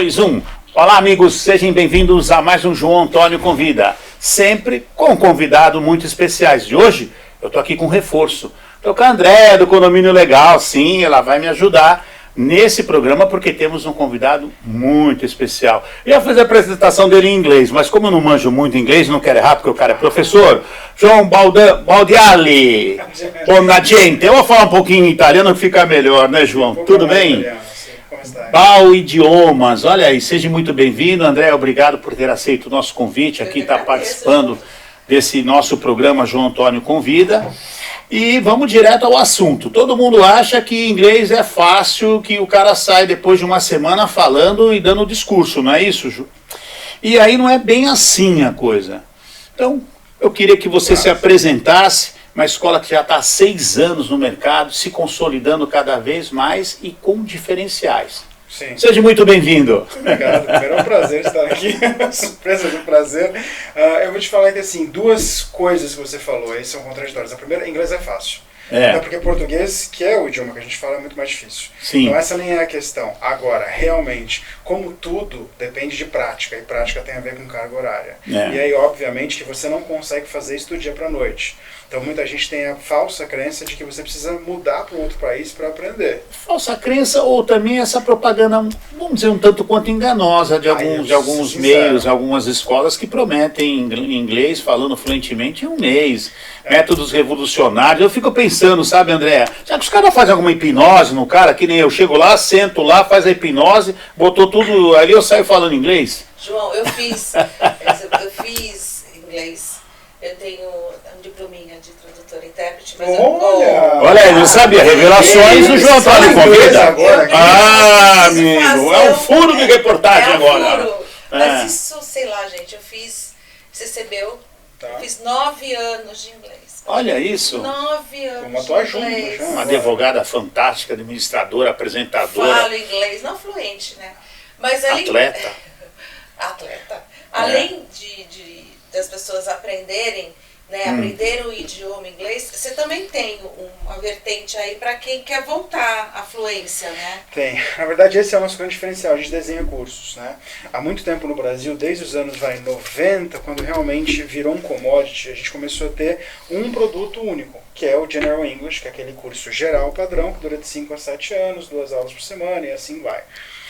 2, 1. Olá, amigos, sejam bem-vindos a mais um João Antônio Convida. Sempre com convidados muito especiais. De hoje, eu estou aqui com reforço. Estou com a Andréia do Condomínio Legal, sim, ela vai me ajudar nesse programa porque temos um convidado muito especial. Eu ia fazer a apresentação dele em inglês, mas como eu não manjo muito inglês, não quero errar porque o cara é professor, João Baldiali, buona gente. Eu vou falar um pouquinho em italiano que fica melhor, né, João? Tudo bem? Bal Idiomas, olha aí, seja muito bem-vindo, André, obrigado por ter aceito o nosso convite, aqui está participando desse nosso programa João Antônio Convida. E vamos direto ao assunto. Todo mundo acha que inglês é fácil, que o cara sai depois de uma semana falando e dando discurso, não é isso, Ju? E aí não é bem assim a coisa. Então, eu queria que você se apresentasse, uma escola que já está há 6 anos no mercado, se consolidando cada vez mais e com diferenciais. Sim. Seja muito bem-vindo. Obrigado, primeiro é um prazer estar aqui, surpresa do prazer. Eu vou te falar que assim, duas coisas que você falou aí são contraditórias. A primeira, inglês é fácil. Até porque português, que é o idioma que a gente fala, é muito mais difícil. Sim. Então essa nem é a questão. Agora, realmente, como tudo depende de prática, e prática tem a ver com carga horária. E aí, obviamente, que você não consegue fazer isso do dia para a noite. Então muita gente tem a falsa crença de que você precisa mudar para um outro país para aprender. Falsa crença ou também essa propaganda, vamos dizer, um tanto quanto enganosa de alguns meios, algumas escolas que prometem inglês falando fluentemente em um mês. Métodos revolucionários. Eu fico pensando, sabe, André? Já que os caras fazem alguma hipnose no cara, que nem eu chego lá, sento lá, faz a hipnose, botou tudo ali, eu saio falando inglês. João, eu fiz inglês. Eu tenho um diplominha de tradutor e intérprete, mas olha aí, não sabia. Revelações do João Antônio Convida. Amigo, é um furo de reportagem agora. Furo. Mas isso, sei lá, gente, eu fiz CCBU, eu fiz 9 anos de inglês. Olha isso. 9 anos uma tua de inglês. junto, uma advogada fantástica, administradora, apresentadora. Falo inglês, não fluente, né? Mas atleta. Além das pessoas aprenderem, né, aprender o idioma inglês, você também tem uma vertente aí para quem quer voltar à fluência, né? Tem. Na verdade, esse é o nosso grande diferencial. A gente desenha cursos, né? Há muito tempo no Brasil, desde os anos 90, quando realmente virou um commodity, a gente começou a ter um produto único, que é o General English, que é aquele curso geral padrão, que dura de 5 a 7 anos, 2 aulas por semana e assim vai.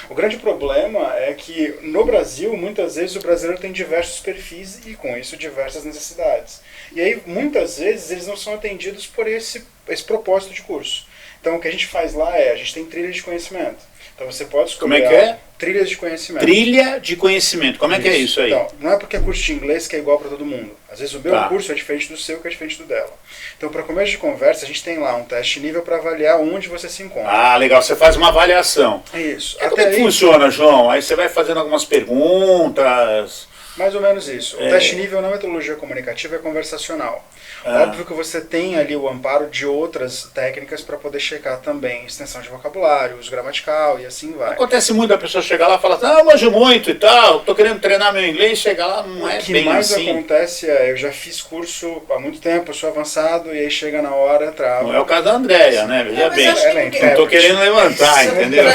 O grande problema é que no Brasil, muitas vezes o brasileiro tem diversos perfis e com isso diversas necessidades. E aí, muitas vezes, eles não são atendidos por esse propósito de curso. Então, o que a gente faz lá a gente tem trilha de conhecimento. Então, você pode escolher... Como é que é? Trilhas de conhecimento. Trilha de conhecimento. Como é que é isso aí? Então, não é porque é curso de inglês que é igual para todo mundo. Às vezes o meu curso é diferente do seu, que é diferente do dela. Então, para começo de conversa, a gente tem lá um teste nível para avaliar onde você se encontra. Ah, legal. Você faz uma avaliação. Isso. Como é que funciona, João? Aí você vai fazendo algumas perguntas... Mais ou menos isso. O teste nível na metodologia comunicativa é conversacional. Óbvio que você tem ali o amparo de outras técnicas para poder checar também extensão de vocabulário, uso gramatical e assim vai. Acontece muito a pessoa chegar lá e falar, eu manjo muito e tal, tô querendo treinar meu inglês, chegar lá, não é bem assim. O que mais acontece eu já fiz curso há muito tempo, eu sou avançado, e aí chega na hora, trava. Não é o caso da Andréia, né? Veja bem, não tô querendo levantar, entendeu?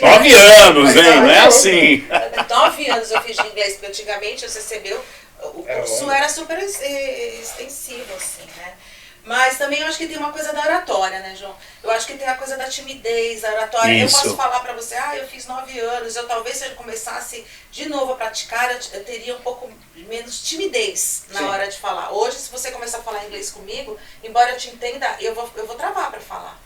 9 anos, hein? Não é assim. 9 anos eu fiz de inglês, porque antigamente você recebeu... O curso era super extensivo, assim, né? Mas também eu acho que tem uma coisa da oratória, né, João? Eu acho que tem a coisa da timidez, da oratória. Isso. Eu posso falar pra você, eu fiz 9 anos, talvez se eu começasse de novo a praticar, eu teria um pouco menos timidez na hora de falar. Hoje, se você começar a falar inglês comigo, embora eu te entenda, eu vou travar pra falar.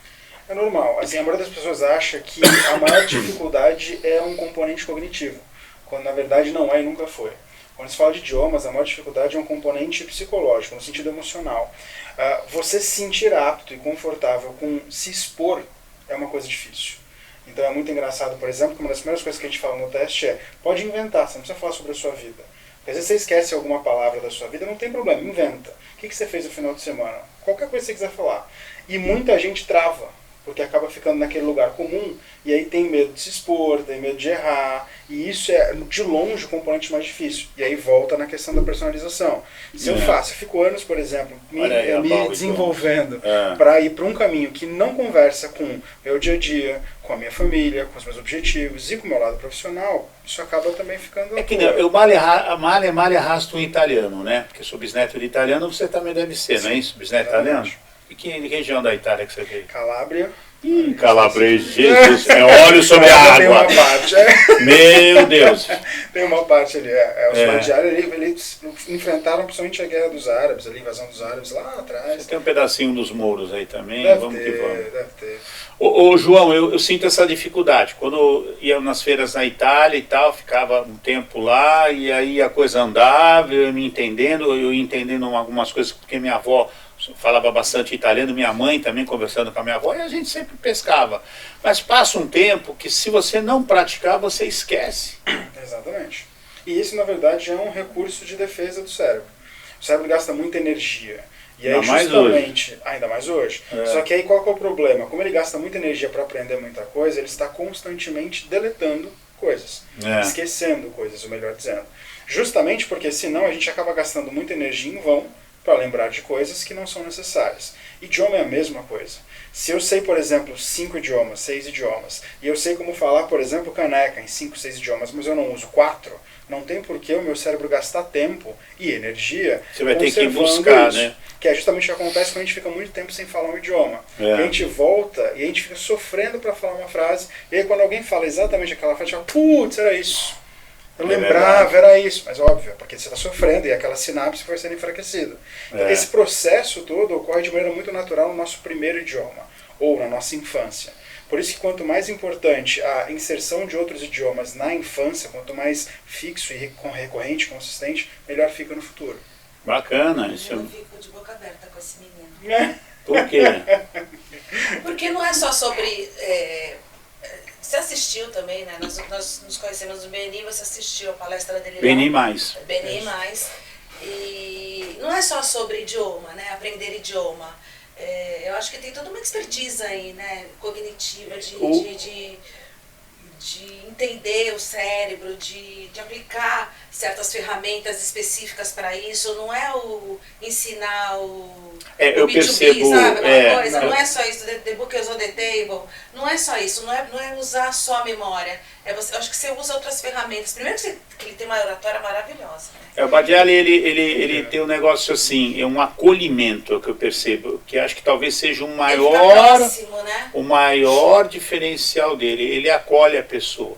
É normal. Assim, a maioria das pessoas acha que a maior dificuldade é um componente cognitivo, quando na verdade não é e nunca foi. Quando se fala de idiomas, a maior dificuldade é um componente psicológico, no sentido emocional. Você se sentir apto e confortável com se expor é uma coisa difícil. Então é muito engraçado, por exemplo, que uma das primeiras coisas que a gente fala no teste é pode inventar, você não precisa falar sobre a sua vida. Porque às vezes você esquece alguma palavra da sua vida, não tem problema, inventa. O que você fez no final de semana? Qualquer coisa que você quiser falar. E muita gente trava. porque acaba ficando naquele lugar comum, e aí tem medo de se expor, tem medo de errar, e isso é, de longe, o componente mais difícil. E aí volta na questão da personalização. Se eu fico anos, por exemplo, me desenvolvendo para ir para um caminho que não conversa com o meu dia a dia, com a minha família, com os meus objetivos e com o meu lado profissional, isso acaba também ficando... É que eu male arrasto um italiano, né? Porque sou bisneto de italiano, você também deve ser, não é isso? Bisneto italiano? E que região da Itália que você veio? Calábria. Calabres, Jesus, é óleo sobre a água. Tem uma parte, Meu Deus. Tem uma parte ali, os Magiari, eles enfrentaram principalmente a guerra dos árabes, ali, a invasão dos árabes lá atrás. Você tem um pedacinho dos mouros aí também, Deve vamos ter, que vamos. Deve ter. Ô João, eu sinto essa dificuldade. Quando eu ia nas feiras na Itália e tal, ficava um tempo lá, e aí a coisa andava, eu entendendo algumas coisas, porque minha avó falava bastante italiano, minha mãe também conversando com a minha avó, e a gente sempre pescava. Mas passa um tempo que se você não praticar, você esquece. Exatamente. E isso, na verdade, é um recurso de defesa do cérebro. O cérebro gasta muita energia. E aí, justamente, ainda mais hoje. Só que aí qual que é o problema? Como ele gasta muita energia para aprender muita coisa, ele está constantemente deletando coisas, esquecendo coisas, ou melhor dizendo. Justamente porque senão a gente acaba gastando muita energia em vão para lembrar de coisas que não são necessárias. Idioma é a mesma coisa. Se eu sei, por exemplo, 5 idiomas, 6 idiomas, e eu sei como falar, por exemplo, caneca em 5, 6 idiomas, mas eu não uso 4, não tem por que o meu cérebro gastar tempo e energia. Você vai ter que buscar, isso, né? Que é justamente o que acontece quando a gente fica muito tempo sem falar um idioma. E a gente volta e a gente fica sofrendo para falar uma frase, e aí quando alguém fala exatamente aquela frase, a gente fala, putz, era isso. Eu lembrava, era isso, mas óbvio, porque você está sofrendo e aquela sinapse vai sendo enfraquecida. Então, esse processo todo ocorre de maneira muito natural no nosso primeiro idioma, ou na nossa infância. Por isso que quanto mais importante a inserção de outros idiomas na infância, quanto mais fixo e recorrente, consistente, melhor fica no futuro. Bacana. Isso. Eu fico de boca aberta com esse menino. Por quê? Porque não é só sobre... Você assistiu também, né? Nós nos conhecemos no BNI, você assistiu a palestra dele lá. BNI Mais. BNI Mais. E não é só sobre idioma, né? Aprender idioma. Eu acho que tem toda uma expertise aí, né? Cognitiva, de entender o cérebro, de aplicar certas ferramentas específicas para isso. Não é o ensinar o eu B2B, percebo, sabe? Aquela coisa. Não é só isso, the book is on the table. Não é só isso, não é usar só a memória. Eu acho que você usa outras ferramentas. Primeiro que ele tem uma oratória maravilhosa. Né? O Badiali, ele tem um negócio assim, é um acolhimento que eu percebo, que acho que talvez seja o maior, próximo, né? O maior diferencial dele. Ele acolhe a pessoa.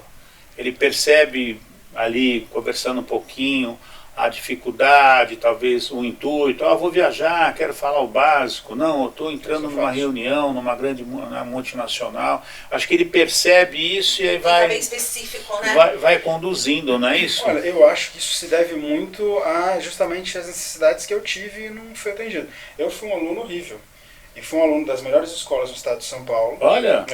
Ele percebe ali, conversando um pouquinho, a dificuldade, talvez o intuito, vou viajar, quero falar o básico, não, eu estou entrando numa reunião, numa grande multinacional, acho que ele percebe isso e aí vai, bem específico, né? vai conduzindo, não é isso? Olha, eu acho que isso se deve muito a justamente as necessidades que eu tive e não fui atendido. Eu fui um aluno horrível. E fui um aluno das melhores escolas do estado de São Paulo. Olha!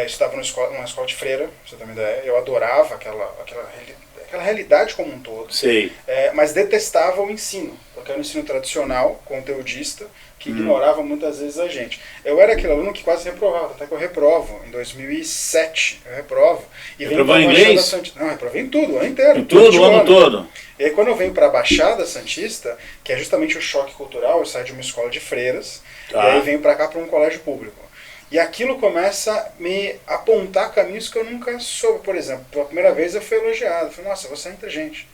Estava numa escola de freira, pra você ter uma ideia. Eu adorava aquela realidade como um todo. Sei. Mas detestava o ensino, porque era um ensino tradicional, conteudista, que ignorava muitas vezes a gente. Eu era aquele aluno que quase reprovava, até que eu reprovo. Em 2007, eu reprovo. E reprovou em inglês? Não, eu reprovei em tudo, o ano inteiro. Em tudo, o ano todo? E aí quando eu venho para a Baixada Santista, que é justamente o choque cultural, eu saio de uma escola de freiras, e aí venho para cá para um colégio público. E aquilo começa a me apontar caminhos que eu nunca soube. Por exemplo, pela primeira vez eu fui elogiado. Eu falei, nossa, você é inteligente,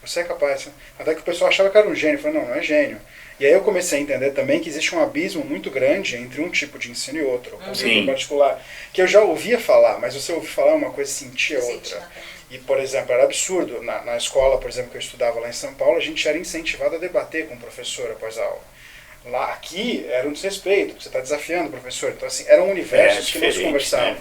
você é capaz. Até que o pessoal achava que era um gênio. Eu falei, não é gênio. E aí eu comecei a entender também que existe um abismo muito grande entre um tipo de ensino e outro, o ensino particular, que eu já ouvia falar, mas você ouvir falar uma coisa e sentir outra. E, por exemplo, era absurdo. Na escola, por exemplo, que eu estudava lá em São Paulo, a gente era incentivado a debater com o professor após a aula. Lá, aqui era um desrespeito, você está desafiando o professor. Então, assim, eram universos que não se conversavam.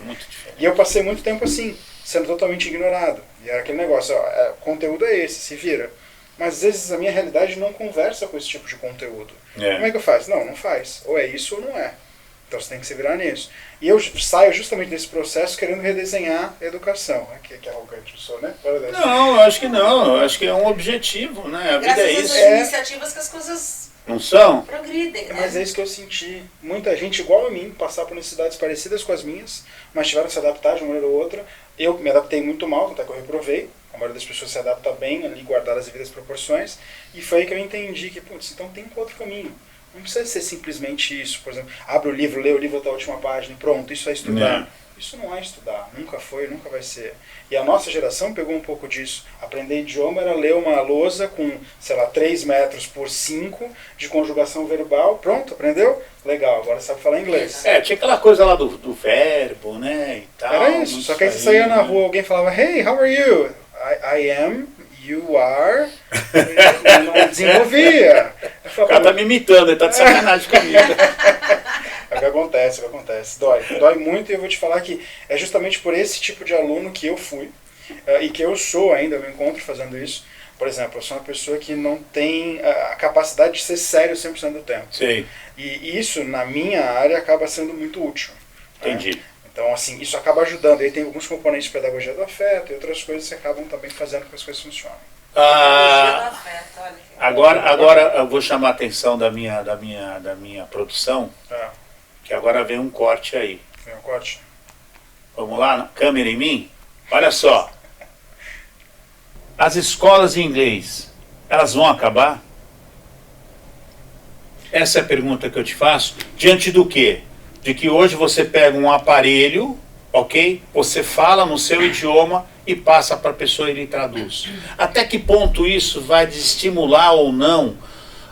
E eu passei muito tempo assim, sendo totalmente ignorado. E era aquele negócio, o conteúdo é esse, se vira. Mas às vezes a minha realidade não conversa com esse tipo de conteúdo. Como é que eu faço? Não faz. Ou é isso ou não é. Então você tem que se virar nisso. E eu saio justamente desse processo querendo redesenhar a educação. Que arrogante eu sou, né? Não, eu acho que não. Eu acho que é um objetivo, né? A vida é isso. Graças às iniciativas que as coisas Não são? Progridem, né? Mas é isso que eu senti. Muita gente igual a mim, passar por necessidades parecidas com as minhas, mas tiveram que se adaptar de uma maneira ou outra. Eu me adaptei muito mal, até que eu reprovei. A maioria das pessoas se adapta bem ali, guardar as devidas proporções. E foi aí que eu entendi que, putz, então tem outro caminho. Não precisa ser simplesmente isso. Por exemplo, abre o livro, lê o livro até a última página e pronto, isso é estudar. Isso não é estudar, nunca foi, nunca vai ser. E a nossa geração pegou um pouco disso. Aprender idioma era ler uma lousa com, sei lá, 3 metros por 5 de conjugação verbal. Pronto, aprendeu? Legal, agora sabe falar inglês. Tinha aquela coisa lá do verbo, né, e tal. Era isso, só que aí você saía na rua, alguém falava, hey, how are you? I am, you are. Eu não desenvolvia. Eu falava, O cara tá me imitando, ele tá de sacanagem comigo. É o que acontece, é o que acontece. Dói muito, e eu vou te falar que é justamente por esse tipo de aluno que eu fui, e que eu sou ainda, eu me encontro fazendo isso. Por exemplo, eu sou uma pessoa que não tem a capacidade de ser sério 100% do tempo. Sim. E isso, na minha área, acaba sendo muito útil. Entendi. Né? Então, assim, isso acaba ajudando. Aí tem alguns componentes de pedagogia do afeto e outras coisas que acabam também fazendo com que as coisas funcionem. Agora eu vou chamar a atenção da minha produção, que agora vem um corte aí. Vem um corte? Vamos lá, câmera em mim? Olha só. As escolas de inglês, elas vão acabar? Essa é a pergunta que eu te faço. Diante do quê? De que hoje você pega um aparelho, ok? Você fala no seu idioma e passa para a pessoa e ele traduz. Até que ponto isso vai desestimular ou não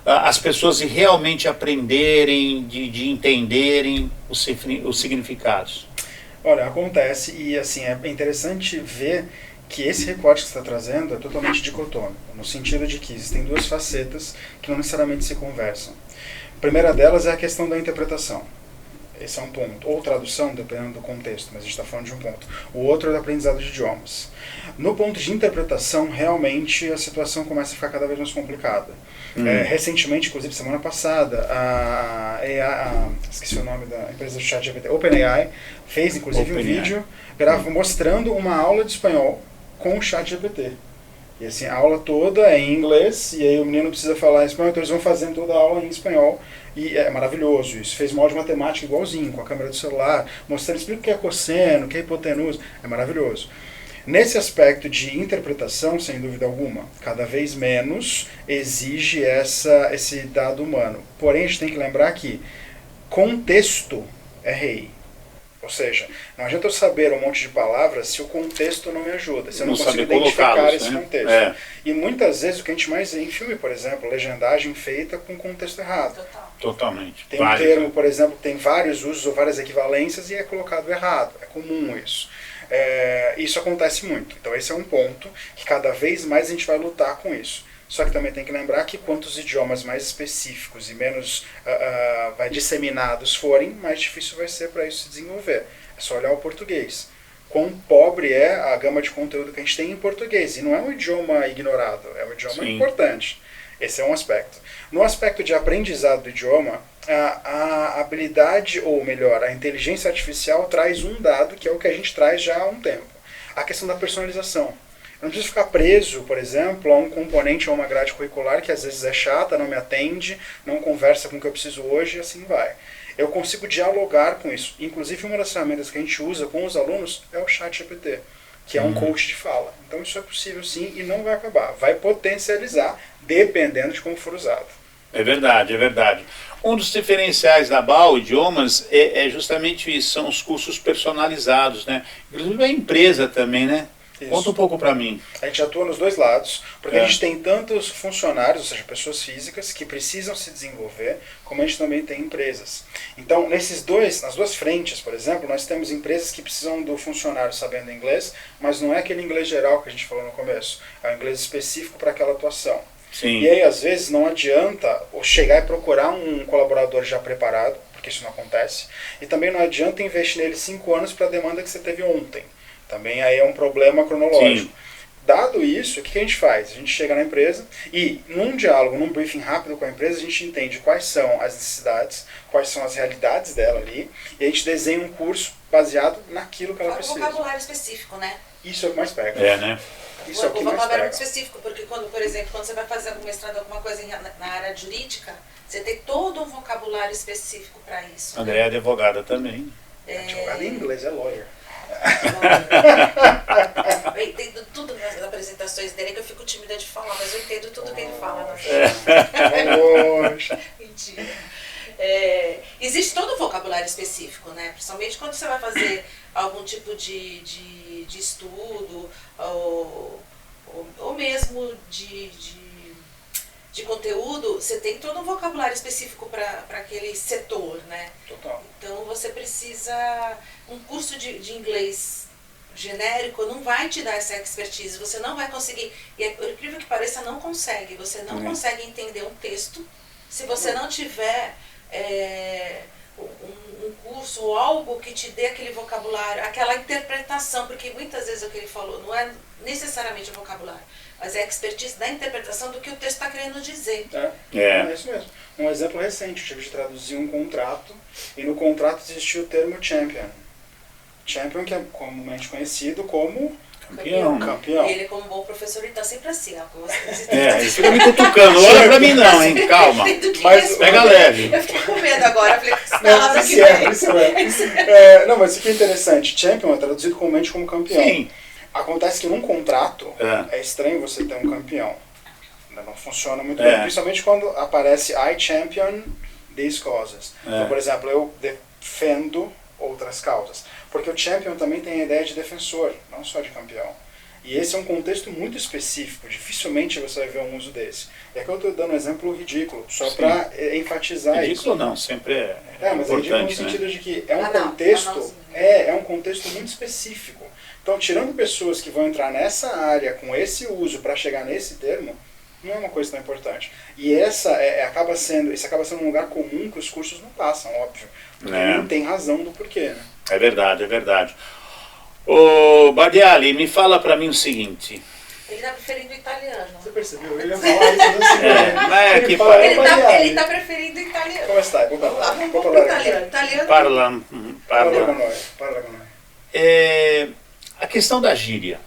as pessoas de realmente aprenderem, de entenderem os significados? Olha, acontece, e assim, é interessante ver que esse recorte que você está trazendo é totalmente dicotômico, no sentido de que existem duas facetas que não necessariamente se conversam. A primeira delas é a questão da interpretação. Esse é um ponto. Ou tradução, dependendo do contexto, mas a gente está falando de um ponto. O outro é o aprendizado de idiomas. No ponto de interpretação, realmente a situação começa a ficar cada vez mais complicada. Recentemente, inclusive semana passada, esqueci o nome da empresa do ChatGPT, OpenAI, fez inclusive um vídeo mostrando uma aula de espanhol com o ChatGPT. E assim, a aula toda é em inglês, e aí o menino precisa falar espanhol, então eles vão fazendo toda a aula em espanhol, e é maravilhoso isso. Fez uma aula de matemática igualzinho, com a câmera do celular, mostrando, explica o que é cosseno, o que é hipotenusa, é maravilhoso. Nesse aspecto de interpretação, sem dúvida alguma, cada vez menos exige esse dado humano. Porém, a gente tem que lembrar que contexto é rei. Ou seja, não adianta eu saber um monte de palavras se o contexto não me ajuda, se eu não consigo identificar esse contexto. E muitas vezes o que a gente mais vê em filme, por exemplo, legendagem feita com contexto errado. Totalmente. Tem um termo, por exemplo, que tem vários usos ou várias equivalências e é colocado errado. É comum isso. Isso acontece muito. Então esse é um ponto que cada vez mais a gente vai lutar com isso. Só que também tem que lembrar que quantos idiomas mais específicos e menos disseminados forem, mais difícil vai ser para isso se desenvolver. É só olhar o português. Quão pobre é a gama de conteúdo que a gente tem em português. E não é um idioma ignorado, é um idioma importante. Esse é um aspecto. No aspecto de aprendizado do idioma, a habilidade, ou melhor, a inteligência artificial traz um dado que é o que a gente traz já há um tempo. A questão da personalização. Eu não preciso ficar preso, por exemplo, a um componente ou uma grade curricular que às vezes é chata, não me atende, não conversa com o que eu preciso hoje e assim vai. Eu consigo dialogar com isso. Inclusive, uma das ferramentas que a gente usa com os alunos é o ChatGPT, que é um coach de fala. Então isso é possível sim e não vai acabar. Vai potencializar, dependendo de como for usado. É verdade, é verdade. Um dos diferenciais da BAU Idiomas é justamente isso, são os cursos personalizados, né? Inclusive a empresa também, né? Isso. Conta um pouco para mim. A gente atua nos dois lados, porque a gente tem tantos funcionários, ou seja, pessoas físicas que precisam se desenvolver, como a gente também tem empresas. Então, nas duas frentes, por exemplo, nós temos empresas que precisam do funcionário sabendo inglês, mas não é aquele inglês geral que a gente falou no começo, é um inglês específico para aquela atuação. Sim. E aí, às vezes, não adianta chegar e procurar um colaborador já preparado, porque isso não acontece, e também não adianta investir nele 5 anos para a demanda que você teve ontem. Também aí é um problema cronológico. Sim. Dado isso, o que a gente faz? A gente chega na empresa e, num diálogo, num briefing rápido com a empresa, a gente entende quais são as necessidades, quais são as realidades dela ali, e a gente desenha um curso baseado naquilo que ela precisa. Um vocabulário específico, né? Isso é o que mais pega. Né? Isso é o que mais vocabulário é muito pega. específico, porque quando, por exemplo, quando você vai fazer algum mestrado, alguma coisa na área jurídica, você tem todo um vocabulário específico para isso. André é advogada também. Advogado em inglês é lawyer. Eu entendo tudo nas apresentações dele, que eu fico tímida de falar, mas eu entendo tudo que ele fala. Poxa. Mentira. Existe todo um vocabulário específico, né? Principalmente quando você vai fazer algum tipo de estudo ou mesmo de conteúdo, você tem todo um vocabulário específico para aquele setor, né? Total. Então você precisa... Um curso de inglês genérico não vai te dar essa expertise, você não vai conseguir, e por incrível que pareça, não consegue, você não consegue entender um texto se você não tiver um curso ou algo que te dê aquele vocabulário, aquela interpretação, porque muitas vezes o que ele falou não é necessariamente o vocabulário, mas é a expertise da interpretação do que o texto está querendo dizer. É isso mesmo. Um exemplo recente, eu tive de traduzir um contrato, e no contrato existia o termo champion. Champion, que é comumente conhecido como campeão. E ele, como bom professor, ele está sempre assim, ó. Ele fica me cutucando, olha pra mim não, hein, calma. Mas pega leve. Eu fiquei com medo agora, eu falei, que essa Não, palavra que isso é, vem. isso é. Não, mas isso aqui é interessante. Champion é traduzido comumente como campeão. Sim. Acontece que num contrato é estranho você ter um campeão. Não funciona muito bem. Principalmente quando aparece I champion these causes. Então, por exemplo, eu defendo outras causas. Porque o champion também tem a ideia de defensor, não só de campeão. E esse é um contexto muito específico, dificilmente você vai ver um uso desse. E aqui eu estou dando um exemplo ridículo, só para enfatizar ridículo isso. Não, sempre é mas é ridículo no sentido de que é um contexto, é um contexto muito específico. Então, tirando pessoas que vão entrar nessa área com esse uso para chegar nesse termo, não é uma coisa tão importante. E esse acaba sendo um lugar comum que os cursos não passam, óbvio. Porque não tem razão do porquê, né? É verdade, é verdade. Ô, Bardiali, me fala pra mim o seguinte. Ele está preferindo o italiano. Você percebeu? Ele ia falar isso assim. Ele está preferindo o italiano. Como está? Vamos para o italiano. Parla con noi. A questão da gíria.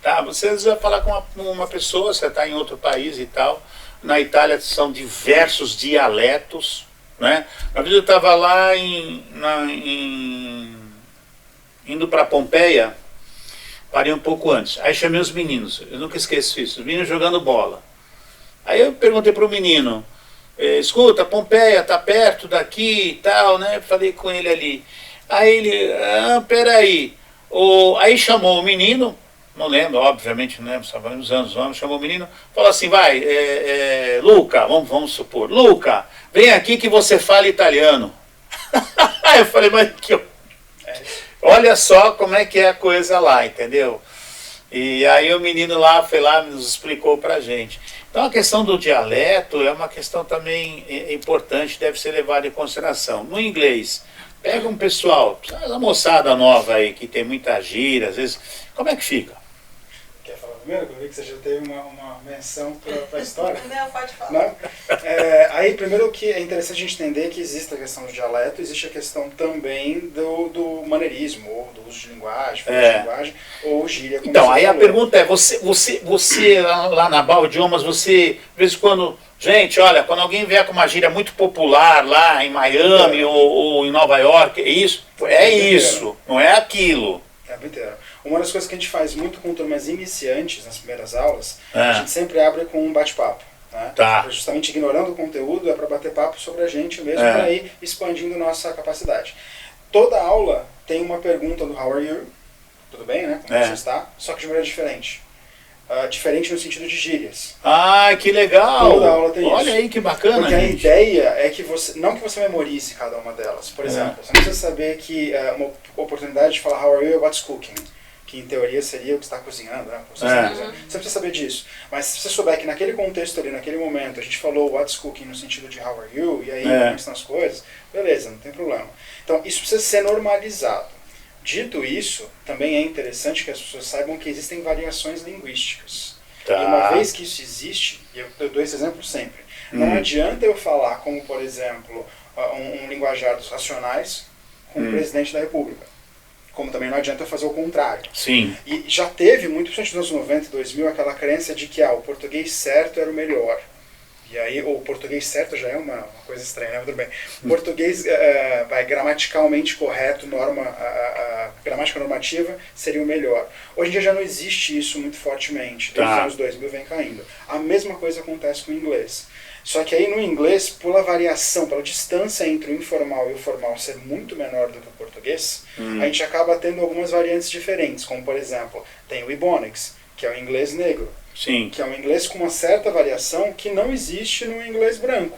Tá? Você vai falar com uma pessoa, você está em outro país e tal. Na Itália são diversos dialetos. Né? Uma vez eu estava lá indo para Pompeia, parei um pouco antes. Aí chamei os meninos, eu nunca esqueço isso, os meninos jogando bola. Aí eu perguntei para o menino, escuta, Pompeia está perto daqui e tal, né? Falei com ele ali. Aí ele, peraí. Aí chamou o menino, não lembro, obviamente não lembro, estava uns anos, chamou o menino, falou assim, vai, Luca, vamos supor, Luca, vem aqui que você fala italiano. Aí eu falei, mas olha só como é que é a coisa lá, entendeu? E aí o menino lá foi lá, nos explicou pra gente. Então a questão do dialeto é uma questão também importante, deve ser levada em consideração. No inglês, pega um pessoal, a moçada nova aí, que tem muita gíria, às vezes, como é que fica? Quer falar primeiro? Eu vi que você já teve uma menção para a história. Não, pode falar. Não? Aí, primeiro que é interessante a gente entender que existe a questão do dialeto, existe a questão também do maneirismo, ou do uso de linguagem, forma de linguagem, ou gíria. Como então, aí falou. A pergunta é, você lá na Bal Idiomas, você, de vez em quando, gente, olha, quando alguém vier com uma gíria muito popular lá em Miami ou em Nova York, isso, não é aquilo. Inteiro. Uma das coisas que a gente faz muito com turmas iniciantes nas primeiras aulas, a gente sempre abre com um bate-papo. Né? Tá. Justamente ignorando o conteúdo, é para bater papo sobre a gente mesmo, para ir expandindo nossa capacidade. Toda aula tem uma pergunta do How are you? Tudo bem, né? Como você está? Só que de maneira diferente. Diferente no sentido de gírias. Ah, que legal! Toda aula tem isso. Olha aí que bacana, porque gente. A ideia é que você, não que você memorize cada uma delas. Por exemplo, você não precisa saber que uma oportunidade de falar How are you? What's cooking? Que em teoria seria o que está cozinhando, né? Você não precisa saber disso. Mas se você souber que naquele contexto ali, naquele momento, a gente falou what's cooking no sentido de how are you, e aí como estão as coisas, beleza, não tem problema. Então isso precisa ser normalizado. Dito isso, também é interessante que as pessoas saibam que existem variações linguísticas. Tá. E uma vez que isso existe, e eu dou esse exemplo sempre, não adianta eu falar como, por exemplo, um linguajar dos racionais com o presidente da República. como também não adianta fazer o contrário. Sim. E já teve, muito principalmente nos anos 90 e 2000, aquela crença de que o português certo era o melhor. E aí, o português certo já é uma coisa estranha, né? Mas tudo bem. Português gramaticalmente correto, gramática normativa, seria o melhor. Hoje em dia já não existe isso muito fortemente. Desde os anos 2000 vem caindo. A mesma coisa acontece com o inglês. Só que aí no inglês, pela variação, pela distância entre o informal e o formal ser muito menor do que o português, a gente acaba tendo algumas variantes diferentes, como por exemplo, tem o Ebonics, que é o inglês negro. Sim. Que é um inglês com uma certa variação que não existe no inglês branco.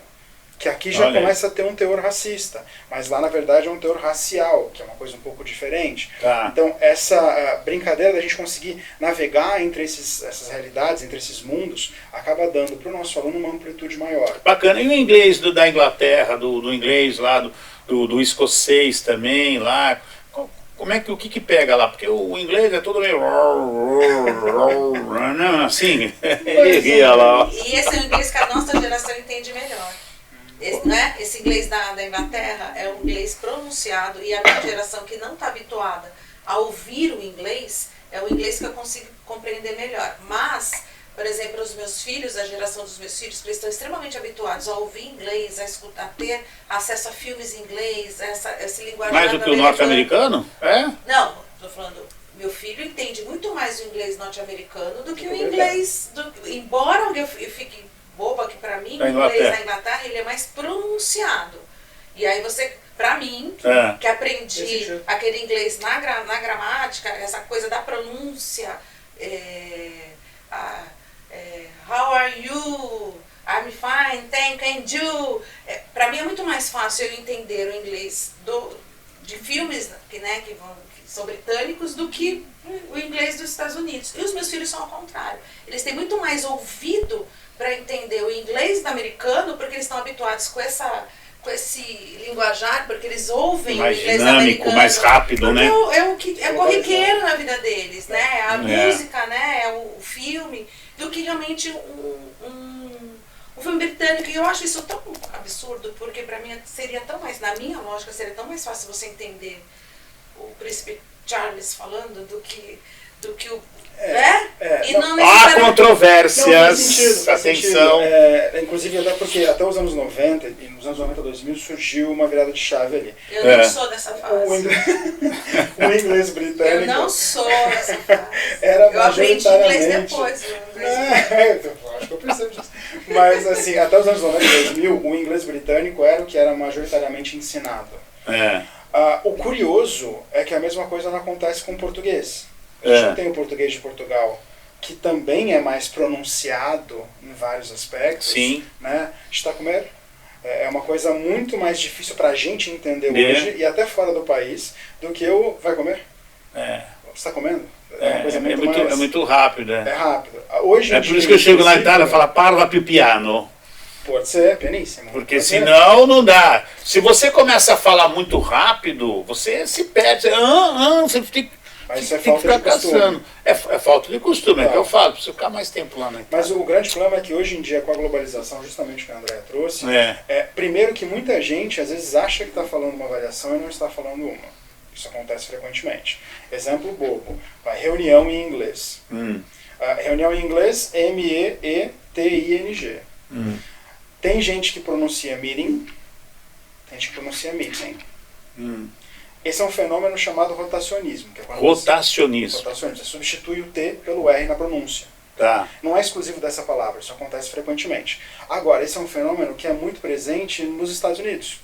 Que aqui já começa a ter um teor racista, mas lá na verdade é um teor racial, que é uma coisa um pouco diferente. Então essa brincadeira da gente conseguir navegar entre essas realidades, entre esses mundos, acaba dando para o nosso aluno uma amplitude maior. Bacana. E o inglês da Inglaterra, do inglês lá, do escocês também lá... Como é que o que pega lá? Porque o inglês é todo meio não, assim, ele ria lá. E esse é o inglês que a nossa geração entende melhor. Esse inglês da Inglaterra é um inglês pronunciado, e a minha geração que não está habituada a ouvir o inglês, é o inglês que eu consigo compreender melhor. Mas, por exemplo, os meus filhos, a geração dos meus filhos, que eles estão extremamente habituados a ouvir inglês, a ter acesso a filmes em inglês, esse linguagem mais do que o norte-americano? É? Não, estou falando, meu filho entende muito mais o inglês norte-americano do que o inglês, embora eu fique boba que para mim, o inglês da Inglaterra ele é mais pronunciado. E aí você, para mim, que aprendi aquele inglês na gramática, essa coisa da pronúncia, how are you? I'm fine, thank you. Para mim é muito mais fácil eu entender o inglês de filmes que são britânicos do que o inglês dos Estados Unidos. E os meus filhos são ao contrário. Eles têm muito mais ouvido para entender o inglês americano, porque eles estão habituados com esse linguajar, porque eles ouvem mais o inglês dinâmico, americano. Mais rápido, né? É corriqueiro na vida deles, né? A música, né? O filme, do que realmente um filme britânico. E eu acho isso tão absurdo, porque para mim seria tão mais, na minha lógica, seria tão mais fácil você entender o príncipe Charles falando do que o... Há controvérsias, faz atenção. Inclusive até porque até os anos 90, e nos anos 90 2000 surgiu uma virada de chave ali. Eu não sou dessa fase. O inglês britânico... Eu não sou dessa fase. Eu aprendi inglês depois. Acho que eu percebo disso. Mas assim, até os anos 90 e 2000, o inglês britânico era o que era majoritariamente ensinado. O curioso é que a mesma coisa não acontece com o português. A gente tem o português de Portugal, que também é mais pronunciado em vários aspectos. Sim. Né? Está a comer? É uma coisa muito mais difícil para a gente entender hoje, e até fora do país, do que o vai comer? Você está comendo? É muito rápido. É rápido. Hoje em dia, por isso que eu chego na Itália e falo, parla più piano. Pode ser, pianíssimo. Porque senão não dá. Se você começa a falar muito rápido, você se perde. Você tem Mas isso é tem que falta ficar de costume. caçando. É falta de costume, é que eu falo, preciso ficar mais tempo lá na Itália. Mas o grande problema é que hoje em dia, com a globalização, justamente o que a Andrea trouxe, primeiro que muita gente às vezes acha que está falando uma variação e não está falando uma. Isso acontece frequentemente. Exemplo bobo, reunião em inglês. Reunião em inglês, M-E-E-T-I-N-G. Tem gente que pronuncia meeting, tem gente que pronuncia meeting. Esse é um fenômeno chamado rotacionismo. Que é Rotacionismo. Você substitui o T pelo R na pronúncia. Não é exclusivo dessa palavra, isso acontece frequentemente. Agora, esse é um fenômeno que é muito presente nos Estados Unidos.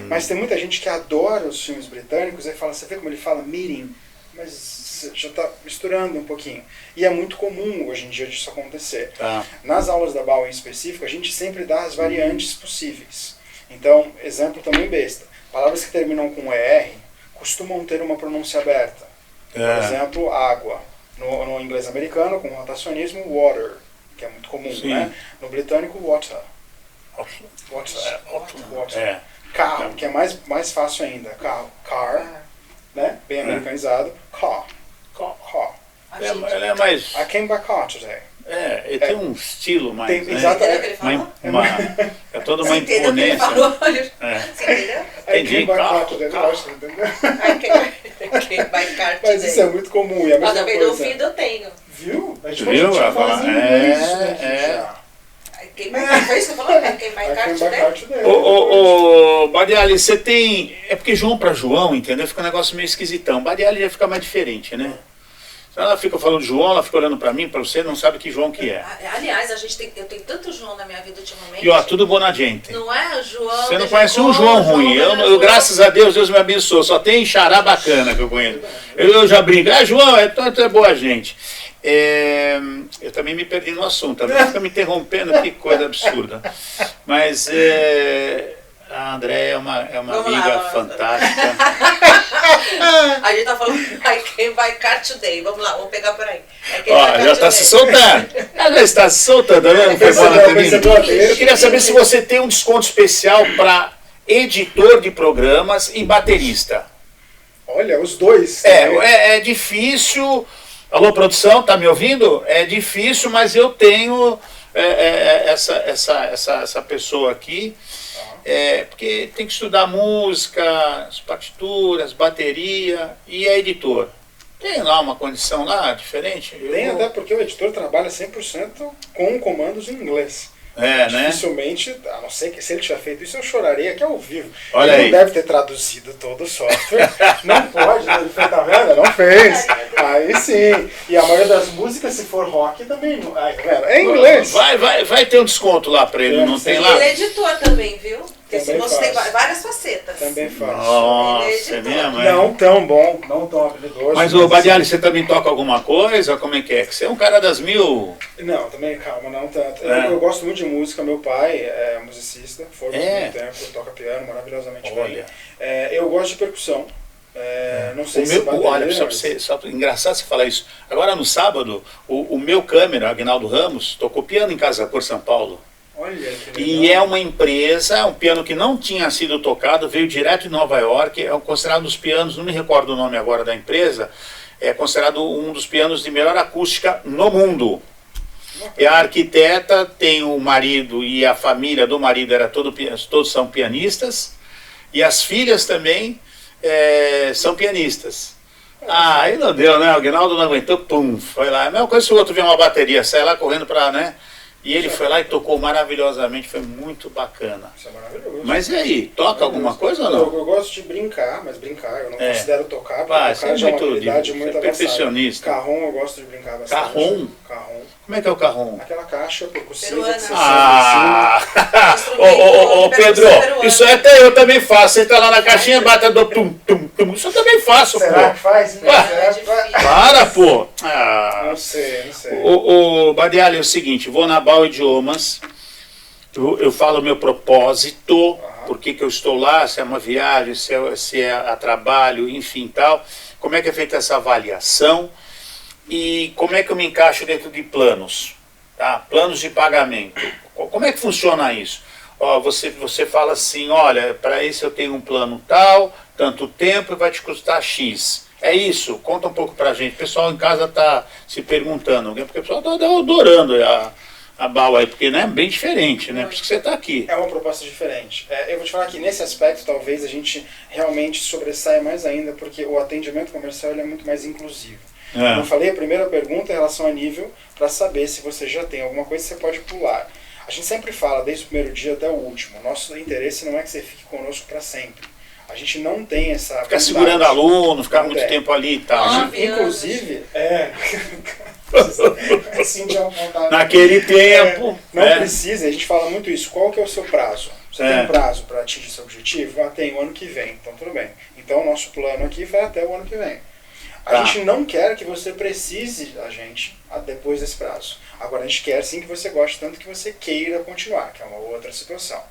Mas tem muita gente que adora os filmes britânicos e fala, você vê como ele fala meeting? Mas já está misturando um pouquinho. E é muito comum hoje em dia disso acontecer. Nas aulas da BAU em específico, a gente sempre dá as variantes possíveis. Então, exemplo também besta. Palavras que terminam com ER costumam ter uma pronúncia aberta. Por exemplo, água. No inglês americano, com rotacionismo, water, que é muito comum, né? No britânico, water. Water. Carro, que é mais fácil ainda. Carro, car, né? Bem americanizado. Car. Ela é mais... I came by car today. Ele tem um estilo mais... Tem, exatamente. É toda uma imponência. Você entendeu? Entendi. I came by car today. I came by car today. Mas isso é muito comum, e a mesma também coisa. no ouvido eu tenho. Viu? A gente Viu? tinha quase inglês, né, já. Foi isso que eu falei, I came by car today. Ô, Badiali, você tem... É porque João para João, entendeu? Fica um negócio meio esquisitão. Badiali já fica mais diferente, né? Ela fica falando João, ela fica olhando pra mim, pra você, não sabe que João que é. Aliás, eu tenho tanto João na minha vida ultimamente. E ó, tudo bom na gente. Não é, João? Você não conhece um João ruim. Eu, graças a Deus, Deus me abençoou. Só tem xará bacana que eu conheço. Eu já brinco. João, tu é boa gente. Eu também me perdi no assunto. Também fica me interrompendo, que coisa absurda. Mas a André é uma amiga fantástica. A gente tá falando I came by car today. Vamos lá, vamos pegar por aí. Ó, já está se soltando. Ela já está se soltando, né? Eu queria saber se você tem um desconto especial para editor de programas e baterista. Olha, os dois. É difícil. Alô, produção, tá me ouvindo? É difícil, mas eu tenho essa pessoa aqui. Porque tem que estudar música, as partituras, bateria e é editor. Tem lá uma condição lá diferente? Até porque o editor trabalha 100% com comandos em inglês. Dificilmente, né? A não ser que se ele tiver feito isso, eu choraria aqui ao vivo. Olha ele aí. Não deve ter traduzido todo o software. Não pode, né? Ele fez, tá vendo? Não fez. Aí sim. E a maioria das músicas, se for rock, também não. É em inglês. Vai ter um desconto lá pra ele, não tem lá? Ele é editor também, viu? Porque esse moço tem várias facetas. Também faz. Nossa, é mesmo? Não tão bom, não tão habilidoso. Mas, ô Badiali, você também toca alguma coisa? Como é que é? Você é um cara das mil... Não, também, calma, não tanto. Eu gosto muito de música, meu pai é musicista, formado há muito tempo, toca piano maravilhosamente bem. Eu gosto de percussão. Não sei se olha, engraçado você falar isso. Agora no sábado, o meu câmera, Agnaldo Ramos, tocou piano em Casa da Cor São Paulo. Olha, que legal. E é uma empresa, um piano que não tinha sido tocado, veio direto de Nova York, é considerado um dos pianos, não me recordo o nome agora da empresa, é considerado um dos pianos de melhor acústica no mundo. E a arquiteta tem o marido e a família do marido, todos são pianistas, e as filhas também são pianistas. Aí não deu, né? O Aguinaldo não aguentou, pum, foi lá. A mesma coisa se o outro vê uma bateria, sai lá correndo pra, né? E ele foi lá e tocou maravilhosamente, foi muito bacana. Isso é maravilhoso. Mas e aí, toca alguma coisa ou não? Eu gosto de brincar, mas eu não considero tocar, porque tocar já é uma habilidade muito avançada. Perfeccionista. Carrom eu gosto de brincar bastante. Carrom? Carrom. Como é que é o carrom? Aquela caixa percussiva Peruana. que você senta Ô Pedro, isso até eu também faço. Você entra lá na caixinha, bate do tum, tum, tum. Isso eu também faço, Será pô. que faz? Para, pô. Não sei. Ô Badiali, é o seguinte, vou na Bal Idiomas, eu falo o meu propósito, por que eu estou lá, se é uma viagem, se é a trabalho, enfim tal. Como é que é feita essa avaliação? E como é que eu me encaixo dentro de planos? Tá? Planos de pagamento. Como é que funciona isso? Ó, você fala assim, olha, para isso eu tenho um plano tal, tanto tempo e vai te custar X. É isso? Conta um pouco pra gente. O pessoal em casa está se perguntando, porque o pessoal está adorando a Bal aí, porque é bem diferente, né? Por isso que você está aqui. É uma proposta diferente. Eu vou te falar que nesse aspecto talvez a gente realmente sobressaia mais ainda, porque o atendimento comercial ele é muito mais inclusivo. Como eu falei, a primeira pergunta é em relação a nível, para saber se você já tem alguma coisa que você pode pular. A gente sempre fala, desde o primeiro dia até o último, nosso interesse não é que você fique conosco para sempre. A gente não tem essa... Ficar segurando aluno, ficar muito tempo ali e tal. Inclusive, assim de apontar. Naquele tempo. Não precisa, a gente fala muito isso. Qual que é o seu prazo? Você tem um prazo para atingir seu objetivo? Tem o ano que vem, então tudo bem. Então o nosso plano aqui vai até o ano que vem. A gente não quer que você precise da gente depois desse prazo. Agora a gente quer sim que você goste tanto que você queira continuar, que é uma outra situação.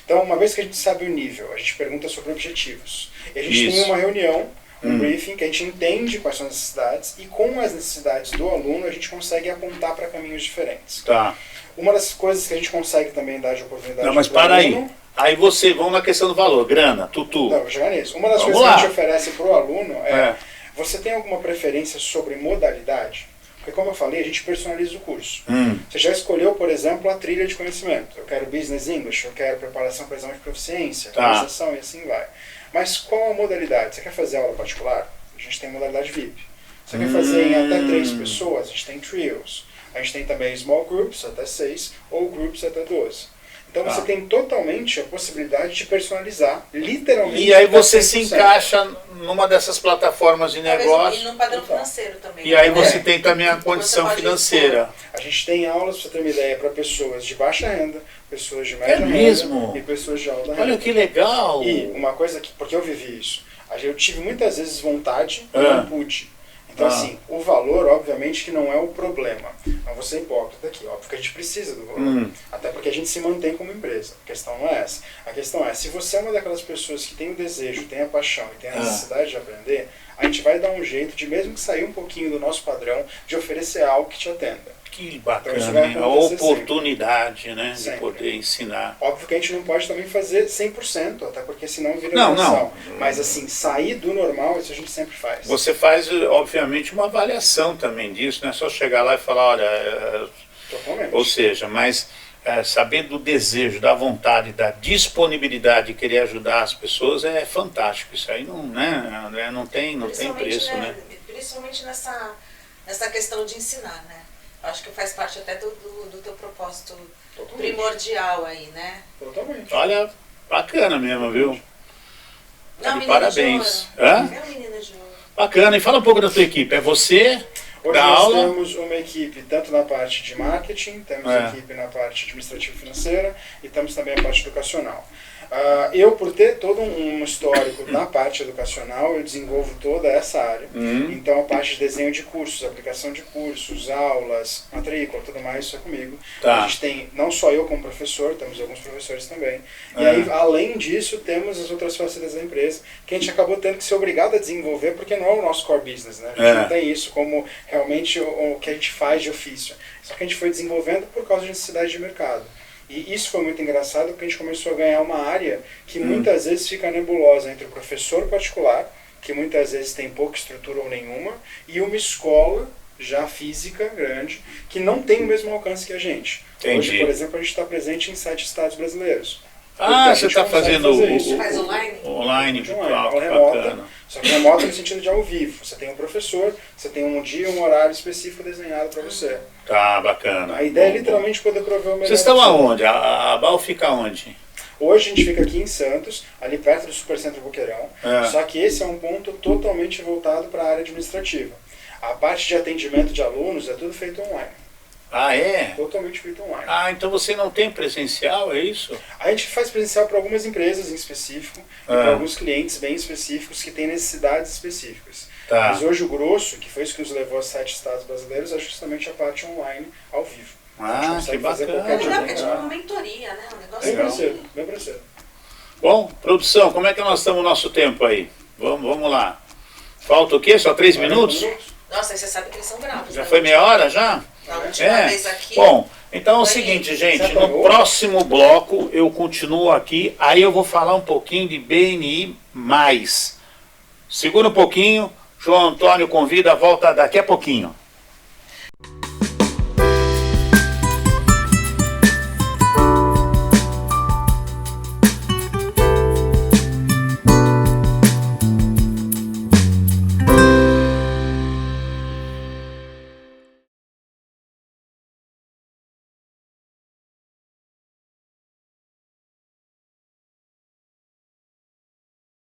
Então, uma vez que a gente sabe o nível, a gente pergunta sobre objetivos. E a gente tem uma reunião, um briefing, que a gente entende quais são as necessidades e com as necessidades do aluno a gente consegue apontar para caminhos diferentes. Tá. Uma das coisas que a gente consegue também dar de oportunidade não, mas para aluno, aí vamos na questão do valor, grana, tutu. Não, vou chegar nisso. Uma das coisas que a gente oferece para o aluno você tem alguma preferência sobre modalidade? Porque como eu falei, a gente personaliza o curso. Você já escolheu, por exemplo, a trilha de conhecimento. Eu quero Business English, eu quero preparação para exame de proficiência, conversação e assim vai. Mas qual a modalidade? Você quer fazer aula particular? A a gente tem modalidade VIP. Você quer fazer em até 3 pessoas, a gente tem trios. A gente tem também small groups, até 6, ou groups até 12. Então você tem totalmente a possibilidade de personalizar, literalmente. E aí você 100%. se encaixa numa dessas plataformas de negócio. E no padrão financeiro também. E aí você tem também a condição financeira. A gente tem aulas, pra você ter uma ideia, para pessoas de baixa renda, pessoas de média mesmo? renda e pessoas de alta renda. Olha que legal! E uma coisa que, porque eu vivi isso, eu tive muitas vezes vontade e não pude. Então, assim, o valor, obviamente, que não é o problema. Não vou ser hipócrita aqui, óbvio que a gente precisa do valor. Até porque a gente se mantém como empresa. A questão não é essa. A questão é, se você é uma daquelas pessoas que tem o desejo, tem a paixão e tem a necessidade de aprender, a gente vai dar um jeito de, mesmo que sair um pouquinho do nosso padrão, de oferecer algo que te atenda. Que Então, bacana, a oportunidade, né, de poder ensinar. Óbvio que a gente não pode também fazer 100%, até porque senão vira não. Mas assim, sair do normal, isso a gente sempre faz. Você faz, obviamente, uma avaliação também disso, não é só chegar lá e falar, olha... Totalmente. Ou seja, mas saber do desejo, da vontade, da disponibilidade de querer ajudar as pessoas é fantástico. Isso aí não, né, não tem preço, né? Principalmente nessa questão de ensinar, né? Acho que faz parte até do teu propósito primordial aí, né? Totalmente. Olha, bacana mesmo, viu? Não, de parabéns. É uma menina de ouro. Bacana. E fala um pouco da tua equipe. É você, hoje da nós aula? temos uma equipe tanto na parte de marketing, temos equipe na parte administrativa e financeira e temos também a parte educacional. Eu, por ter todo um histórico na parte educacional, eu desenvolvo toda essa área. Então, a parte de desenho de cursos, aplicação de cursos, aulas, matrícula, tudo mais, isso é comigo. A gente tem, não só eu como professor, temos alguns professores também. E aí, além disso, temos as outras facilidades da empresa, que a gente acabou tendo que ser obrigado a desenvolver, porque não é o nosso core business, né? A gente não tem isso como realmente o que a gente faz de ofício. Só que a gente foi desenvolvendo por causa de necessidade de mercado. E isso foi muito engraçado porque a gente começou a ganhar uma área que muitas vezes fica nebulosa entre o professor particular, que muitas vezes tem pouca estrutura ou nenhuma, e uma escola já física grande, que não tem o mesmo alcance que a gente. Hoje, por exemplo, a gente está presente em 7 estados brasileiros. Você está fazendo faz online? Online, aula remota, só que remota no sentido de ao vivo. Você tem um professor, você tem um dia, um horário específico desenhado para você. Tá, bacana. A ideia é literalmente poder prover o melhor. Vocês estão aonde? A BAL fica onde? Hoje a gente fica aqui em Santos, ali perto do Supercentro Boqueirão, só que esse é um ponto totalmente voltado para a área administrativa. A parte de atendimento de alunos é tudo feito online. Ah, é? Totalmente feito online. Então você não tem presencial, é isso? A gente faz presencial para algumas empresas em específico e para alguns clientes bem específicos que têm necessidades específicas. Mas hoje o grosso, que foi isso que nos levou a 7 estados brasileiros, é justamente a parte online, ao vivo. Que bacana. É tipo uma mentoria, né? Um negócio bem parecido. Bom, produção, como é que nós estamos no nosso tempo aí? Vamos lá. Falta o quê? Só 3 minutos? Nossa, aí você sabe que eles são bravos. Já foi meia hora já? Na última vez aqui. Bom, então é o seguinte, gente, no próximo bloco eu continuo aqui, aí eu vou falar um pouquinho de BNI+. Segura um pouquinho, João Antônio convida, volta daqui a pouquinho.